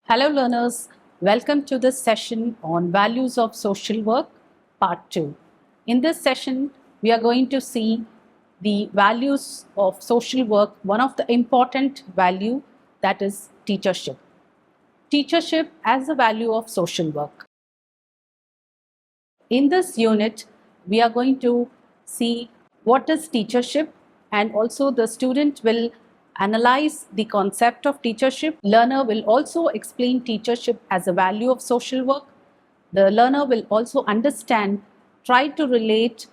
Hello learners, welcome to this session on Values of Social Work, Part 2. In this session, we are going to see the values of social work, one of the important value, that is teachership. Teachership as a value of social work. In this unit, we are going to see what is teachership, and also the student will analyze the concept of teachership. Learner will also explain teachership as a value of social work. The learner will also understand, try to relate,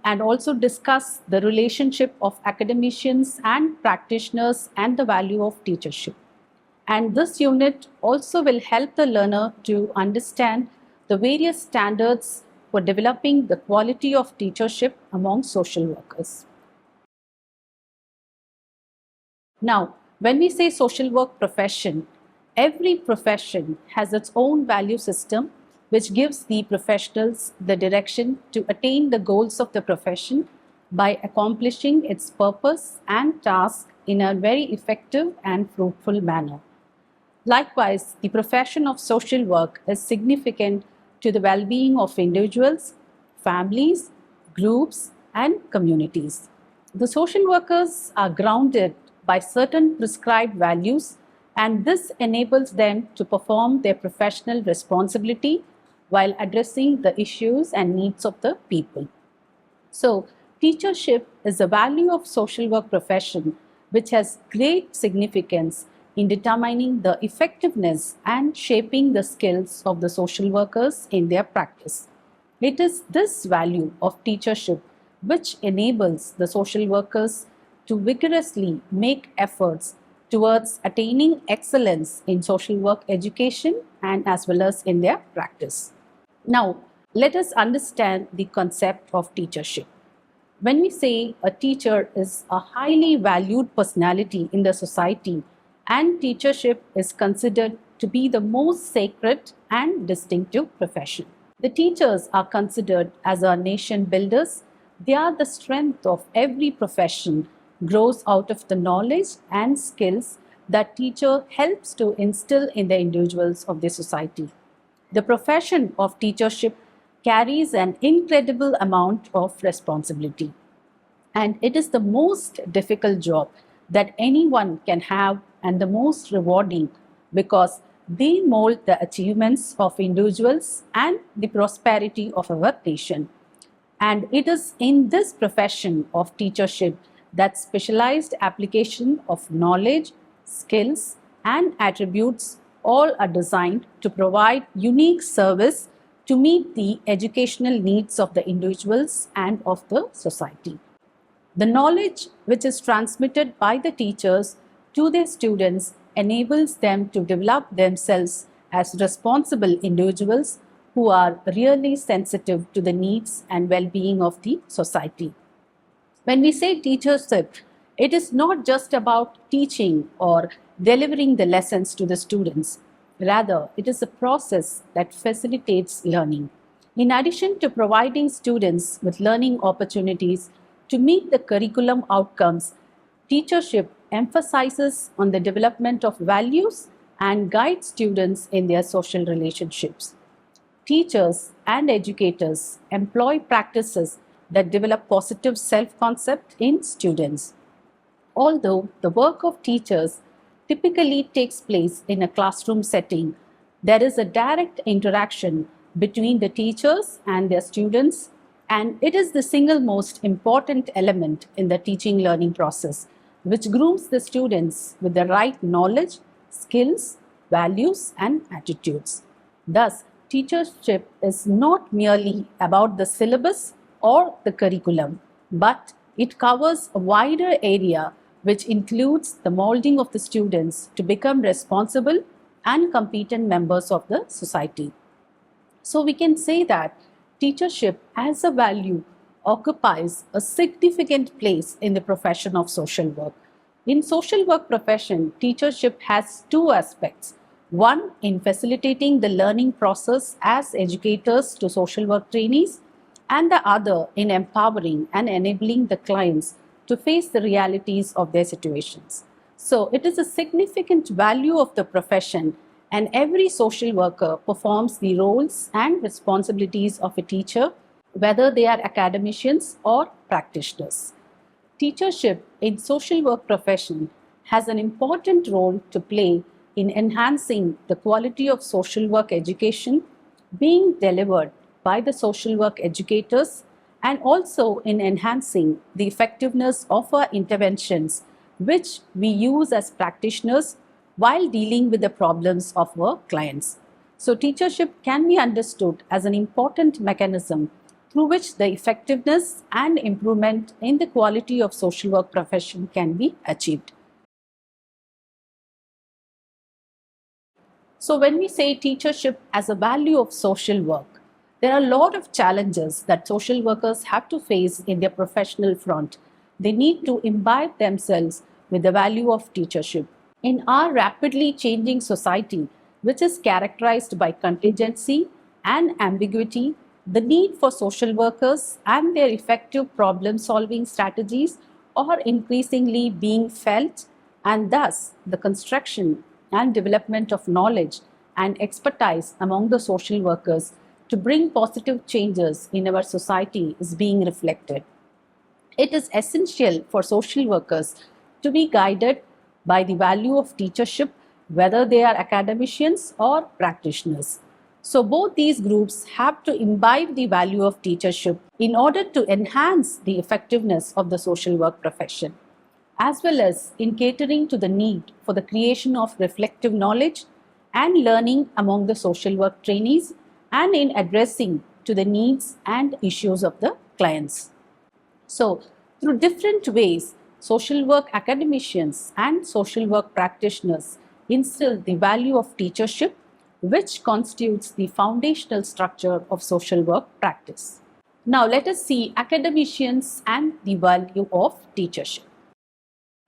and also discuss the relationship of academicians and practitioners and the value of teachership. And this unit also will help the learner to understand the various standards for developing the quality of teachership among social workers. Now, when we say social work profession, every profession has its own value system which gives the professionals the direction to attain the goals of the profession by accomplishing its purpose and task in a very effective and fruitful manner. Likewise, the profession of social work is significant to the well-being of individuals, families, groups, and communities. The social workers are grounded by certain prescribed values, and this enables them to perform their professional responsibility while addressing the issues and needs of the people. So, teachership is a value of social work profession which has great significance in determining the effectiveness and shaping the skills of the social workers in their practice. It is this value of teachership which enables the social workers to vigorously make efforts towards attaining excellence in social work education and as well as in their practice. Now, let us understand the concept of teachership. When we say a teacher is a highly valued personality in the society, and teachership is considered to be the most sacred and distinctive profession. The teachers are considered as our nation builders. They are the strength of every profession, grows out of the knowledge and skills that teacher helps to instill in the individuals of the society. The profession of teachership carries an incredible amount of responsibility, and it is the most difficult job that anyone can have and the most rewarding because they mold the achievements of individuals and the prosperity of our nation. And it is in this profession of teachership that specialized application of knowledge, skills, and attributes all are designed to provide unique service to meet the educational needs of the individuals and of the society. The knowledge which is transmitted by the teachers to their students enables them to develop themselves as responsible individuals who are really sensitive to the needs and well-being of the society. When we say teachership, it is not just about teaching or delivering the lessons to the students. Rather, it is a process that facilitates learning. In addition to providing students with learning opportunities to meet the curriculum outcomes, teachership emphasizes on the development of values and guides students in their social relationships. Teachers and educators employ practices that develop positive self-concept in students. Although the work of teachers typically takes place in a classroom setting, there is a direct interaction between the teachers and their students, and it is the single most important element in the teaching learning process, which grooms the students with the right knowledge, skills, values, and attitudes. Thus, teachership is not merely about the syllabus or the curriculum, but it covers a wider area which includes the molding of the students to become responsible and competent members of the society. So we can say that teachership as a value occupies a significant place in the profession of social work. In social work profession, teachership has two aspects. One, in facilitating the learning process as educators to social work trainees, and the other in empowering and enabling the clients to face the realities of their situations. So it is a significant value of the profession and every social worker performs the roles and responsibilities of a teacher, whether they are academicians or practitioners. Teachership in social work profession has an important role to play in enhancing the quality of social work education being delivered by the social work educators, and also in enhancing the effectiveness of our interventions which we use as practitioners while dealing with the problems of our clients. So teachership can be understood as an important mechanism through which the effectiveness and improvement in the quality of social work profession can be achieved. So when we say teachership as a value of social work, there are a lot of challenges that social workers have to face in their professional front. They need to imbibe themselves with the value of teachership. In our rapidly changing society, which is characterized by contingency and ambiguity, the need for social workers and their effective problem solving strategies are increasingly being felt, and thus the construction and development of knowledge and expertise among the social workers to bring positive changes in our society is being reflected. It is essential for social workers to be guided by the value of teachership, whether they are academicians or practitioners. So, both these groups have to imbibe the value of teachership in order to enhance the effectiveness of the social work profession, as well as in catering to the need for the creation of reflective knowledge and learning among the social work trainees, and in addressing to the needs and issues of the clients. So, through different ways, social work academicians and social work practitioners instill the value of teachership, which constitutes the foundational structure of social work practice. Now, let us see academicians and the value of teachership.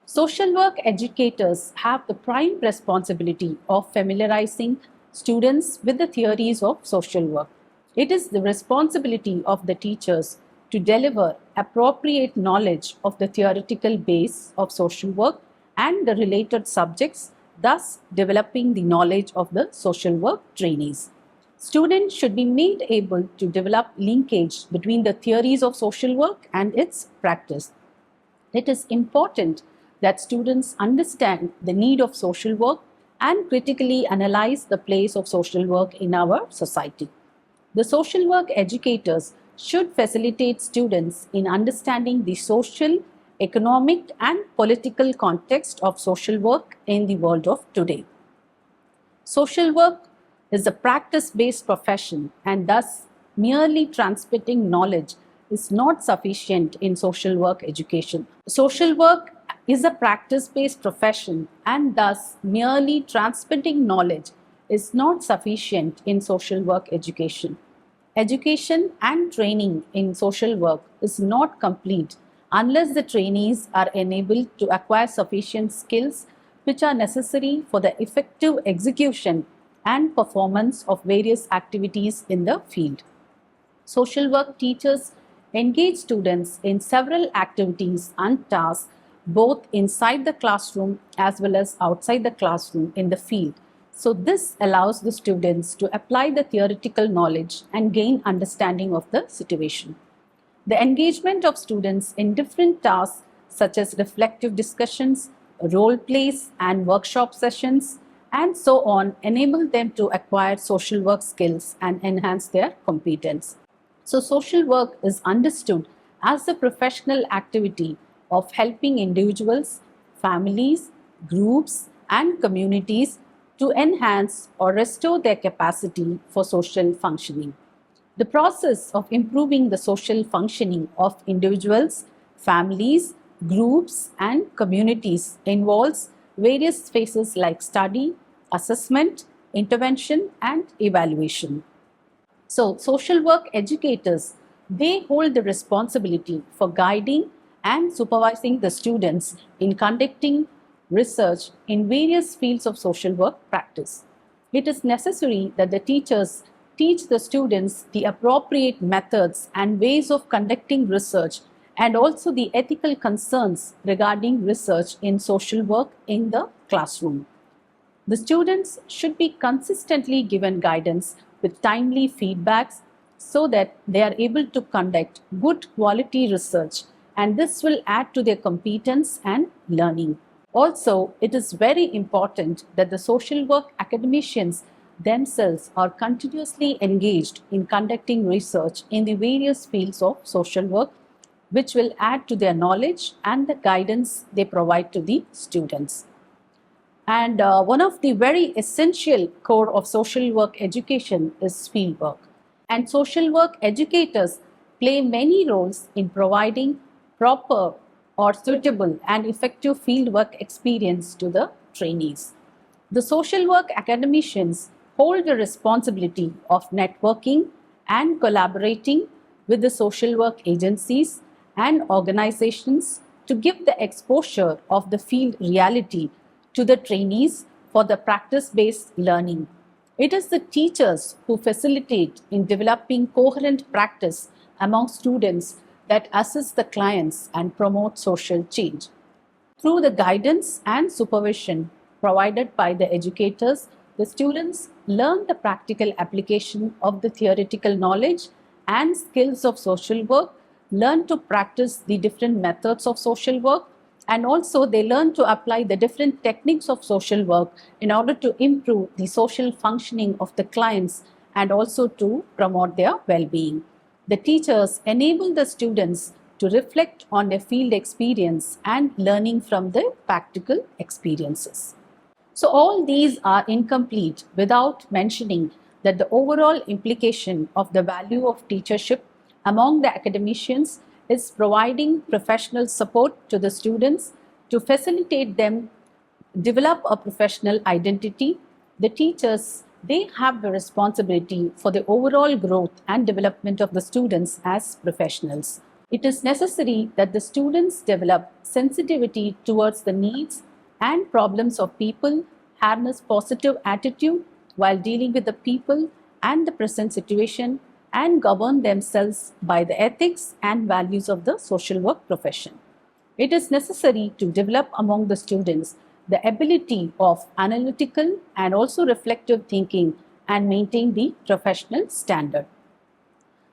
Social work educators have the prime responsibility of familiarizing students with the theories of social work. It is the responsibility of the teachers to deliver appropriate knowledge of the theoretical base of social work and the related subjects, thus developing the knowledge of the social work trainees. Students should be made able to develop linkage between the theories of social work and its practice. It is important that students understand the need of social work and critically analyze the place of social work in our society. The social work educators should facilitate students in understanding the social, economic, and political context of social work in the world of today. Social work is a practice-based profession, and thus merely transmitting knowledge is not sufficient in social work education. Social work is a practice-based profession, and thus merely transmitting knowledge is not sufficient in social work education. Education and training in social work is not complete unless the trainees are enabled to acquire sufficient skills which are necessary for the effective execution and performance of various activities in the field. Social work teachers engage students in several activities and tasks both inside the classroom as well as outside the classroom in the field. So this allows the students to apply the theoretical knowledge and gain understanding of the situation. The engagement of students in different tasks such as reflective discussions, role plays and workshop sessions and so on enable them to acquire social work skills and enhance their competence. So social work is understood as a professional activity of helping individuals, families, groups and communities to enhance or restore their capacity for social functioning. The process of improving the social functioning of individuals, families, groups, and communities involves various phases like study, assessment, intervention, and evaluation. So, social work educators, they hold the responsibility for guiding and supervising the students in conducting research in various fields of social work practice. It is necessary that the teachers teach the students the appropriate methods and ways of conducting research and also the ethical concerns regarding research in social work in the classroom. The students should be consistently given guidance with timely feedbacks so that they are able to conduct good quality research, and this will add to their competence and learning. Also, it is very important that the social work academicians themselves are continuously engaged in conducting research in the various fields of social work, which will add to their knowledge and the guidance they provide to the students. And one of the very essential core of social work education is fieldwork. And social work educators play many roles in providing proper or suitable and effective fieldwork experience to the trainees. The social work academicians hold the responsibility of networking and collaborating with the social work agencies and organizations to give the exposure of the field reality to the trainees for the practice-based learning. It is the teachers who facilitate in developing coherent practice among students that assist the clients and promote social change. Through the guidance and supervision provided by the educators, the students learn the practical application of the theoretical knowledge and skills of social work, learn to practice the different methods of social work, and also they learn to apply the different techniques of social work in order to improve the social functioning of the clients and also to promote their well-being. The teachers enable the students to reflect on their field experience and learning from the practical experiences. So all these are incomplete without mentioning that the overall implication of the value of teachership among the academicians is providing professional support to the students to facilitate them develop a professional identity. The teachers, they have the responsibility for the overall growth and development of the students as professionals. It is necessary that the students develop sensitivity towards the needs and problems of people, harness positive attitude while dealing with the people and the present situation, and govern themselves by the ethics and values of the social work profession. It is necessary to develop among the students the ability of analytical and also reflective thinking and maintain the professional standard.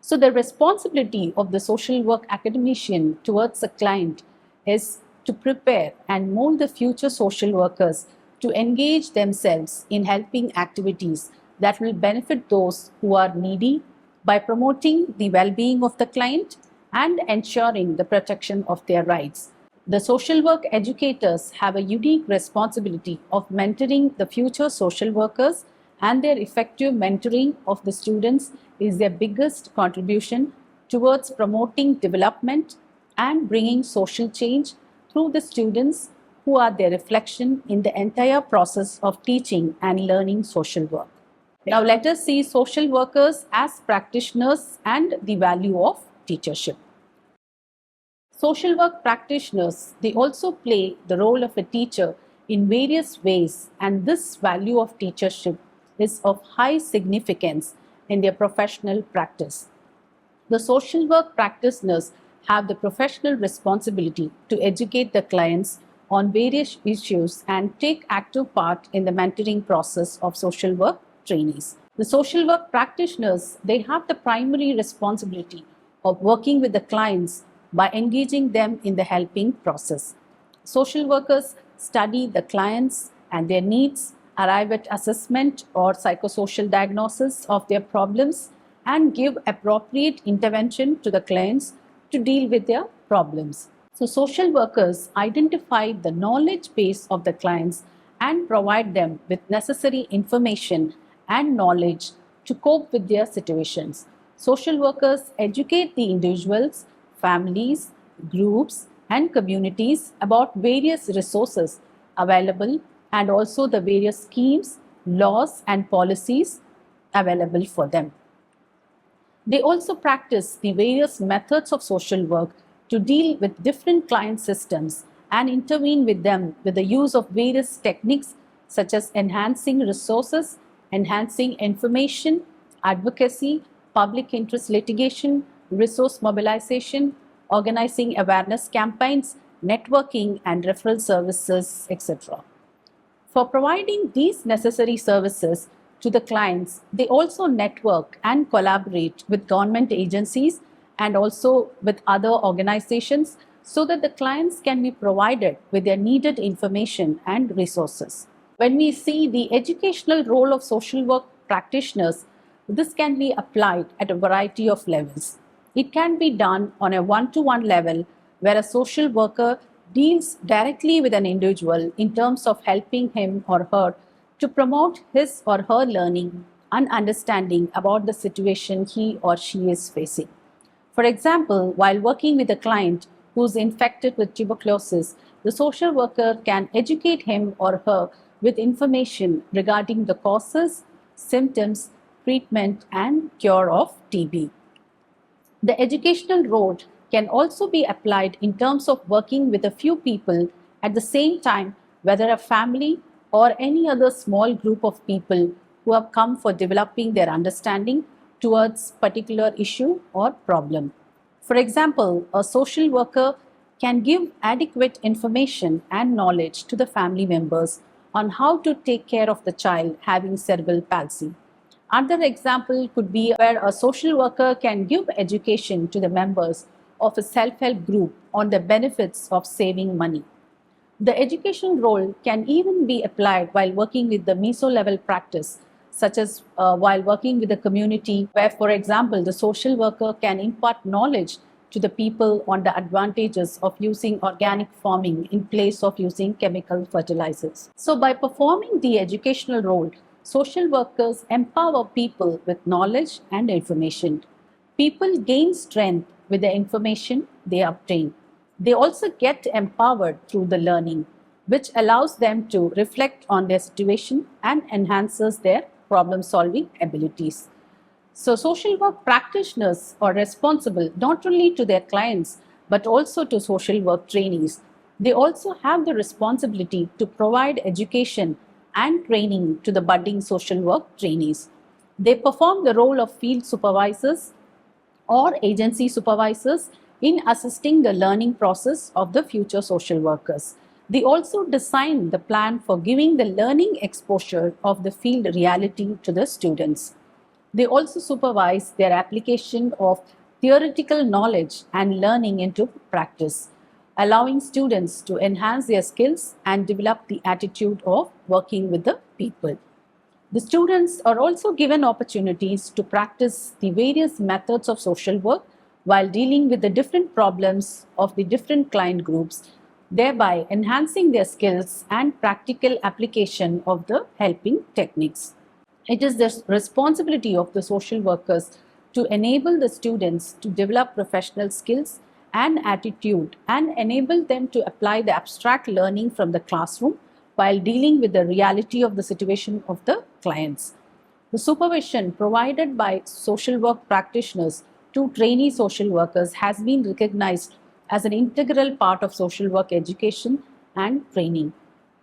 So the responsibility of the social work academician towards a client is to prepare and mold the future social workers to engage themselves in helping activities that will benefit those who are needy by promoting the well-being of the client and ensuring the protection of their rights. The social work educators have a unique responsibility of mentoring the future social workers, and their effective mentoring of the students is their biggest contribution towards promoting development and bringing social change through the students who are their reflection in the entire process of teaching and learning social work. Now let us see social workers as practitioners and the value of teachership. Social work practitioners, they also play the role of a teacher in various ways, and this value of teachership is of high significance in their professional practice. The social work practitioners have the professional responsibility to educate the clients on various issues and take active part in the mentoring process of social work trainees. The social work practitioners, they have the primary responsibility of working with the clients by engaging them in the helping process. Social workers study the clients and their needs, arrive at assessment or psychosocial diagnosis of their problems, and give appropriate intervention to the clients to deal with their problems. So social workers identify the knowledge base of the clients and provide them with necessary information and knowledge to cope with their situations. Social workers educate the individuals, families, groups, and communities about various resources available and also the various schemes, laws, and policies available for them. They also practice the various methods of social work to deal with different client systems and intervene with them with the use of various techniques such as enhancing resources, enhancing information, advocacy, public interest litigation, resource mobilization, organizing awareness campaigns, networking and referral services, etc. For providing these necessary services to the clients, they also network and collaborate with government agencies and also with other organizations so that the clients can be provided with their needed information and resources. When we see the educational role of social work practitioners, this can be applied at a variety of levels. It can be done on a one-to-one level where a social worker deals directly with an individual in terms of helping him or her to promote his or her learning and understanding about the situation he or she is facing. For example, while working with a client who is infected with tuberculosis, the social worker can educate him or her with information regarding the causes, symptoms, treatment, and cure of TB. The educational role can also be applied in terms of working with a few people at the same time, whether a family or any other small group of people who have come for developing their understanding towards particular issue or problem. For example, a social worker can give adequate information and knowledge to the family members on how to take care of the child having cerebral palsy. Another example could be where a social worker can give education to the members of a self-help group on the benefits of saving money. The education role can even be applied while working with the meso-level practice, such as while working with the community, where, for example, the social worker can impart knowledge to the people on the advantages of using organic farming in place of using chemical fertilizers. So, by performing the educational role, social workers empower people with knowledge and information. People gain strength with the information they obtain. They also get empowered through the learning, which allows them to reflect on their situation and enhances their problem solving abilities. So, social work practitioners are responsible not only to their clients but also to social work trainees. They also have the responsibility to provide education and training to the budding social work trainees. They perform the role of field supervisors or agency supervisors in assisting the learning process of the future social workers. They also design the plan for giving the learning exposure of the field reality to the students. They also supervise their application of theoretical knowledge and learning into practice, allowing students to enhance their skills and develop the attitude of working with the people. The students are also given opportunities to practice the various methods of social work while dealing with the different problems of the different client groups, thereby enhancing their skills and practical application of the helping techniques. It is the responsibility of the social workers to enable the students to develop professional skills and attitude and enable them to apply the abstract learning from the classroom while dealing with the reality of the situation of the clients. The supervision provided by social work practitioners to trainee social workers has been recognized as an integral part of social work education and training.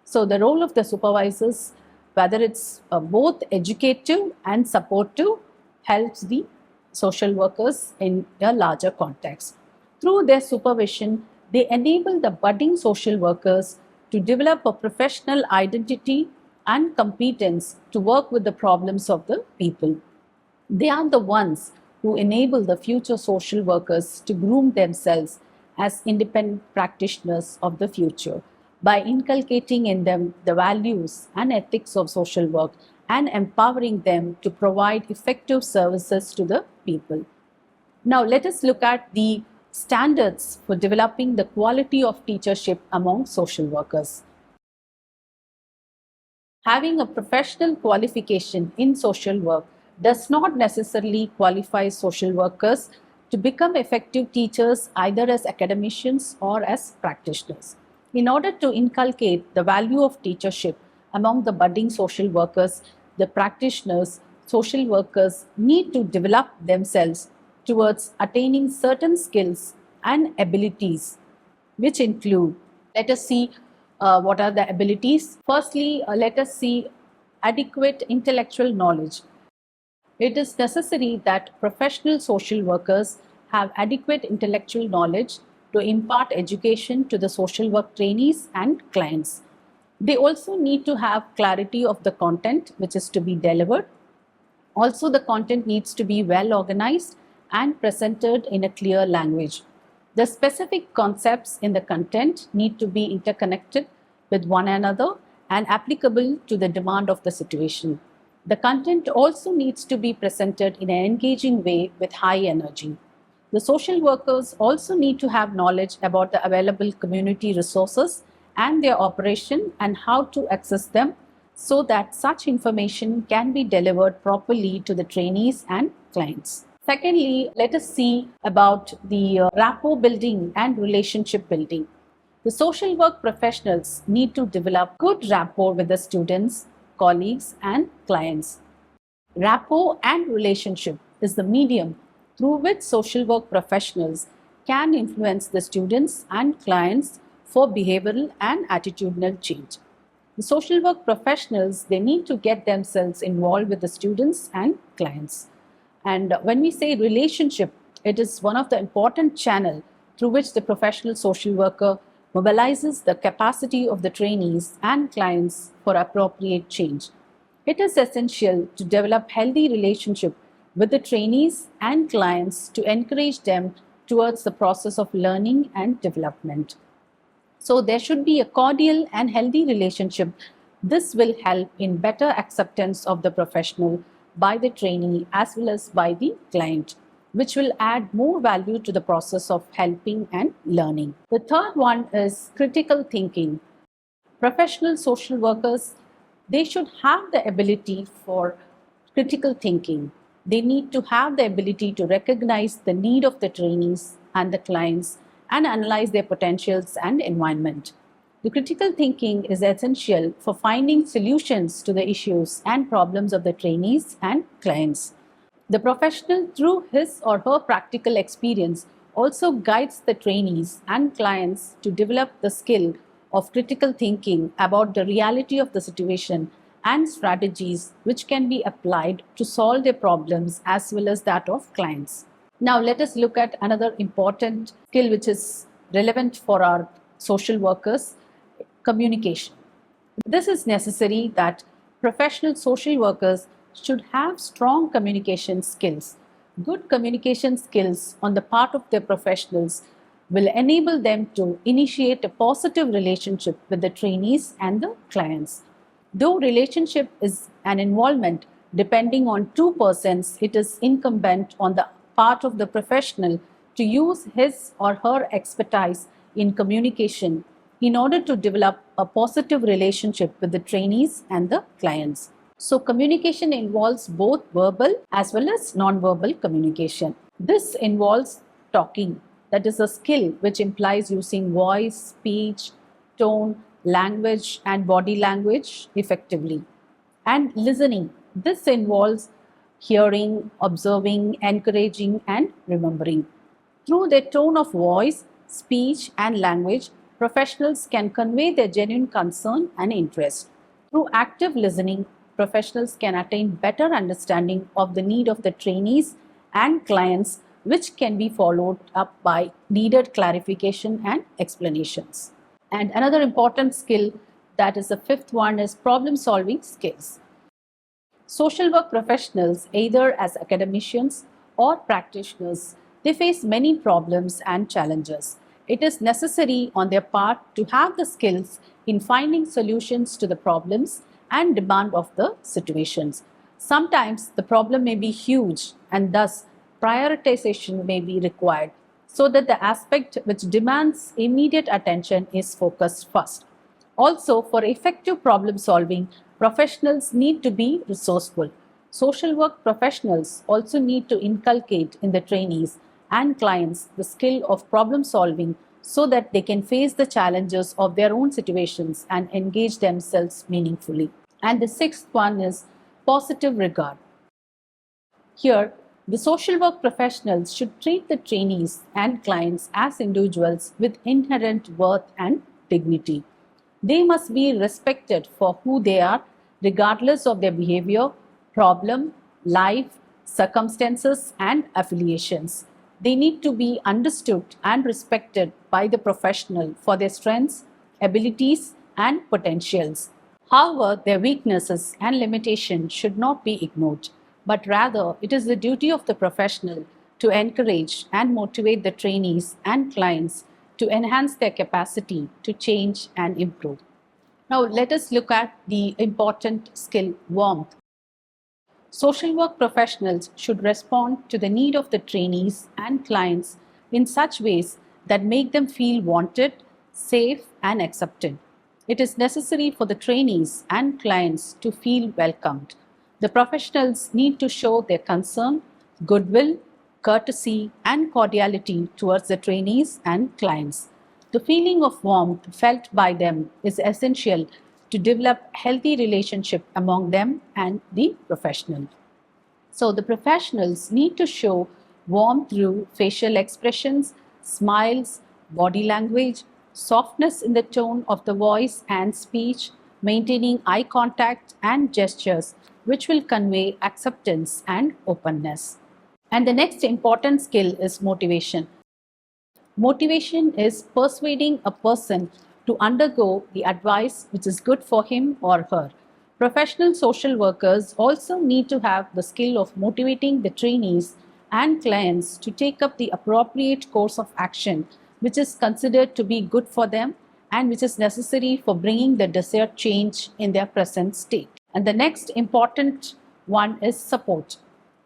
So, the role of the supervisors, whether it's both educative and supportive, helps the social workers in a larger context. Through their supervision, they enable the budding social workers to develop a professional identity and competence to work with the problems of the people. They are the ones who enable the future social workers to groom themselves as independent practitioners of the future by inculcating in them the values and ethics of social work and empowering them to provide effective services to the people. Now, let us look at the standards for developing the quality of teachership among social workers. Having a professional qualification in social work does not necessarily qualify social workers to become effective teachers either as academicians or as practitioners. In order to inculcate the value of teachership among the budding social workers, the practitioners, social workers need to develop themselves towards attaining certain skills and abilities, which include, let us see what are the abilities. Firstly, let us see adequate intellectual knowledge. It is necessary that professional social workers have adequate intellectual knowledge to impart education to the social work trainees and clients. They also need to have clarity of the content which is to be delivered. Also, the content needs to be well organized and presented in a clear language. The specific concepts in the content need to be interconnected with one another and applicable to the demand of the situation. The content also needs to be presented in an engaging way with high energy. The social workers also need to have knowledge about the available community resources and their operation and how to access them so that such information can be delivered properly to the trainees and clients. Secondly, let us see about the rapport building and relationship building. The social work professionals need to develop good rapport with the students, colleagues, and clients. Rapport and relationship is the medium through which social work professionals can influence the students and clients for behavioral and attitudinal change. The social work professionals, they need to get themselves involved with the students and clients. And when we say relationship, it is one of the important channels through which the professional social worker mobilizes the capacity of the trainees and clients for appropriate change. It is essential to develop healthy relationship with the trainees and clients to encourage them towards the process of learning and development. So there should be a cordial and healthy relationship. This will help in better acceptance of the professional by the trainee as well as by the client, which will add more value to the process of helping and learning. The third one is critical thinking. Professional social workers, they should have the ability for critical thinking. They need to have the ability to recognize the need of the trainees and the clients and analyze their potentials and environment. The critical thinking is essential for finding solutions to the issues and problems of the trainees and clients. The professional, through his or her practical experience, also guides the trainees and clients to develop the skill of critical thinking about the reality of the situation and strategies which can be applied to solve their problems as well as that of clients. Now, let us look at another important skill which is relevant for our social workers: communication. This is necessary that professional social workers should have strong communication skills. Good communication skills on the part of their professionals will enable them to initiate a positive relationship with the trainees and the clients. Though relationship is an involvement depending on two persons, it is incumbent on the part of the professional to use his or her expertise in communication in order to develop a positive relationship with the trainees and the clients. So communication involves both verbal as well as non-verbal communication. This involves talking, that is a skill which implies using voice, speech, tone, language and body language effectively. And listening, this involves hearing, observing, encouraging and remembering. Through their tone of voice, speech and language, professionals can convey their genuine concern and interest. Through active listening, professionals can attain better understanding of the need of the trainees and clients, which can be followed up by needed clarification and explanations. And another important skill, that is the fifth one, is problem solving skills. Social work professionals, either as academicians or practitioners, they face many problems and challenges. It is necessary on their part to have the skills in finding solutions to the problems and demand of the situations. Sometimes the problem may be huge and thus prioritization may be required so that the aspect which demands immediate attention is focused first. Also, for effective problem solving, professionals need to be resourceful. Social work professionals also need to inculcate in the trainees and clients the skill of problem solving so that they can face the challenges of their own situations and engage themselves meaningfully. And the sixth one is positive regard. Here, the social work professionals should treat the trainees and clients as individuals with inherent worth and dignity. They must be respected for who they are, regardless of their behavior, problem, life, circumstances, and affiliations. They need to be understood and respected by the professional for their strengths, abilities, and potentials. However, their weaknesses and limitations should not be ignored, but rather it is the duty of the professional to encourage and motivate the trainees and clients to enhance their capacity to change and improve. Now, let us look at the important skill warmth. Social work professionals should respond to the need of the trainees and clients in such ways that make them feel wanted, safe, and accepted. It is necessary for the trainees and clients to feel welcomed. The professionals need to show their concern, goodwill, courtesy, and cordiality towards the trainees and clients. The feeling of warmth felt by them is essential to develop healthy relationship among them and the professional. So the professionals need to show warmth through facial expressions, smiles, body language, softness in the tone of the voice and speech, maintaining eye contact and gestures, which will convey acceptance and openness. And the next important skill is motivation. Motivation is persuading a person to undergo the advice which is good for him or her. Professional social workers also need to have the skill of motivating the trainees and clients to take up the appropriate course of action which is considered to be good for them and which is necessary for bringing the desired change in their present state. And the next important one is support.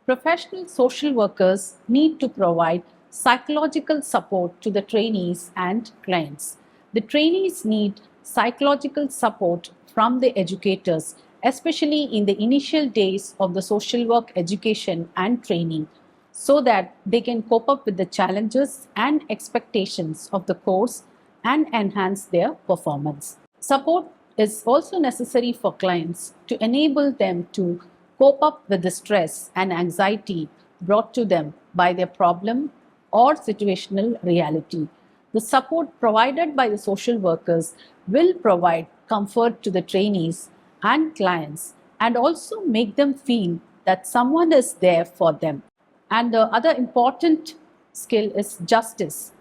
Professional social workers need to provide psychological support to the trainees and clients. The trainees need psychological support from the educators, especially in the initial days of the social work education and training, so that they can cope up with the challenges and expectations of the course and enhance their performance. Support is also necessary for clients to enable them to cope up with the stress and anxiety brought to them by their problem or situational reality. The support provided by the social workers will provide comfort to the trainees and clients and also make them feel that someone is there for them. And the other important skill is justice.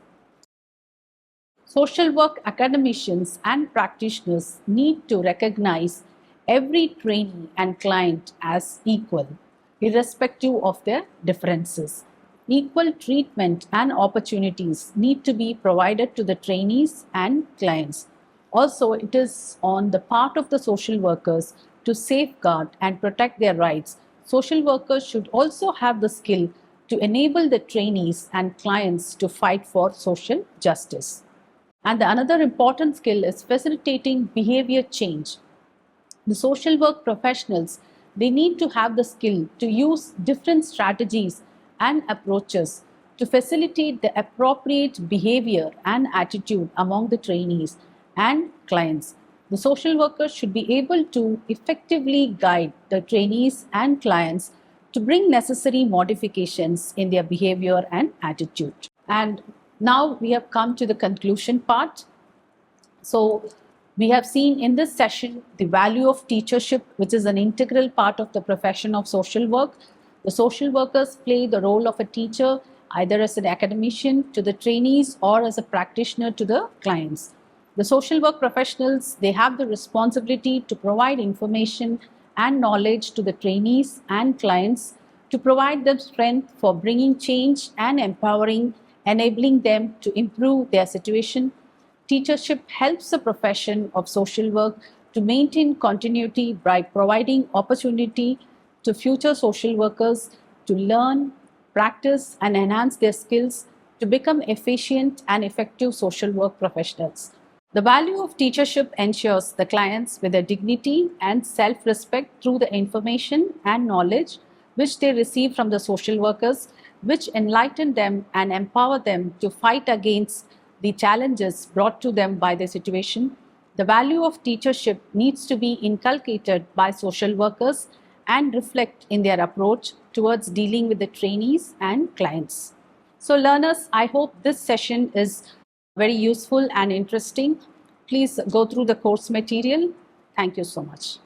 Social work academicians and practitioners need to recognize every trainee and client as equal, irrespective of their differences. Equal treatment and opportunities need to be provided to the trainees and clients. Also, it is on the part of the social workers to safeguard and protect their rights. Social workers should also have the skill to enable the trainees and clients to fight for social justice. And the another important skill is facilitating behavior change. The social work professionals, they need to have the skill to use different strategies and approaches to facilitate the appropriate behavior and attitude among the trainees and clients. The social workers should be able to effectively guide the trainees and clients to bring necessary modifications in their behavior and attitude. And now we have come to the conclusion part. So we have seen in this session the value of teachership, which is an integral part of the profession of social work. The social workers play the role of a teacher either as an academician to the trainees or as a practitioner to the clients. The social work professionals, they have the responsibility to provide information and knowledge to the trainees and clients to provide them strength for bringing change and empowering, enabling them to improve their situation. Teachership helps the profession of social work to maintain continuity by providing opportunity to future social workers to learn, practice, and enhance their skills to become efficient and effective social work professionals. The value of teachership ensures the clients with their dignity and self-respect through the information and knowledge which they receive from the social workers, which enlighten them and empower them to fight against the challenges brought to them by the situation. The value of teachership needs to be inculcated by social workers and reflect in their approach towards dealing with the trainees and clients. So learners, I hope this session is very useful and interesting. Please go through the course material. Thank you so much.